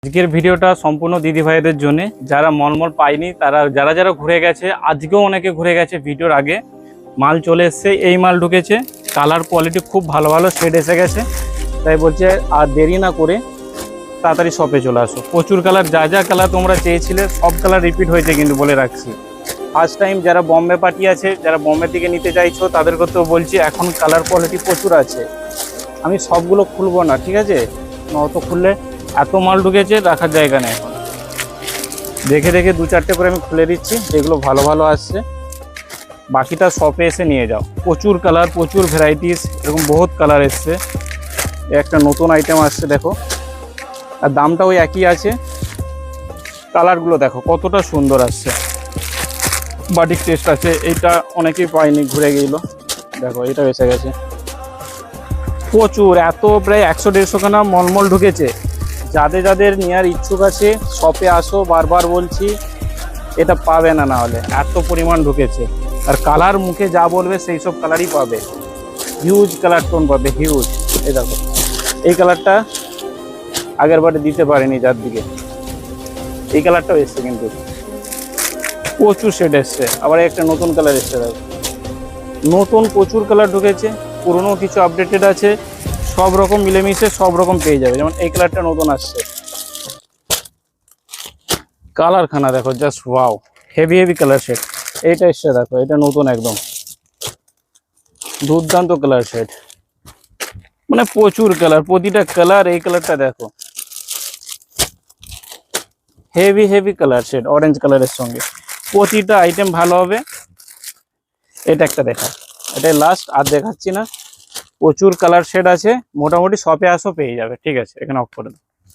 আজকের ভিডিওটা সম্পূর্ণ দিদি ভাইদের জন্য, যারা মলমল পায়নি তারা যারা ঘুরে গেছে, আজকেও অনেকে ঘুরে গেছে। ভিডিওর আগে মাল চলে এসছে, এই মাল ঢুকেছে, কালার কোয়ালিটি খুব ভালো ভালো শেড এসে গেছে। তাই বলছে আর দেরি না করে তাড়াতাড়ি শপে চলে আসো। প্রচুর কালার, যা যা কালার তোমরা চেয়েছিলে সব কালার রিপিট হয়েছে, কিন্তু বলে রাখছি ফার্স্ট টাইম যারা বম্বে পার্টি আছে, যারা বম্বে থেকে নিতে চাইছো তাদেরকে তো বলছি এখন কালার কোয়ালিটি প্রচুর আছে। আমি সবগুলো খুলবো না, ঠিক আছে, অত খুললে এত মাল ঢুকেছে রাখার জায়গা নেই। এখন দেখে দেখে দু চারটে করে আমি খুলে দিচ্ছি, যেগুলো ভালো ভালো আসছে বাকিটা শপে এসে নিয়ে যাও। প্রচুর কালার, প্রচুর ভ্যারাইটিস, এরকম বহুত কালার এসছে। একটা নতুন আইটেম আসছে দেখো, আর দামটা ওই একই আছে। কালারগুলো দেখো কতটা সুন্দর আসছে, বাটিক টেস্ট আছে। এইটা অনেকেই পায়নি, ঘুরে গেল, দেখো এটা এসে গেছে প্রচুর। এত প্রায় 100-150 খানা মলমল ঢুকেছে। যাদের যাদের নেওয়ার ইচ্ছুক আছে শপে আসো, বারবার বলছি, এটা পাবে না, না হলে এত পরিমাণ ঢুকেছে। আর কালার মুখে যা বলবে সেই সব কালারই পাবে, হিউজ কালার টোন পাবে, হিউজ। এই দেখো এই কালারটা আগের বারে দিতে পারেনি, যার দিকে এই কালারটাও এসছে, কিন্তু প্রচুর শেড এসছে। আবার একটা নতুন কালার এসছে, দেখো নতুন প্রচুর কালার ঢুকেছে, পুরনো কিছু আপডেটেড আছে, সব রকম মিলেমিশে সব রকম পেয়ে যাবে। যেমন এই কালারটা নতুন আসছে, কালারখানা দেখো just wow, heavy heavy colour shade. এইটা এসছে দেখো, এটা নতুন একদম দুর্দান্ত কালার শেড, মানে প্রচুর কালার, প্রতিটা কালার। এই কালারটা দেখো heavy heavy colour shade, orange কালারের সঙ্গে প্রতিটা আইটেম ভালো হবে। এটা একটা দেখা, এটাই লাস্ট, আর দেখাচ্ছি না। প্রচুর কালার শেড আছে, মোটামুটি শপে আসো পেয়ে যাবে। ঠিক আছে, এখানে অফ করে দাও।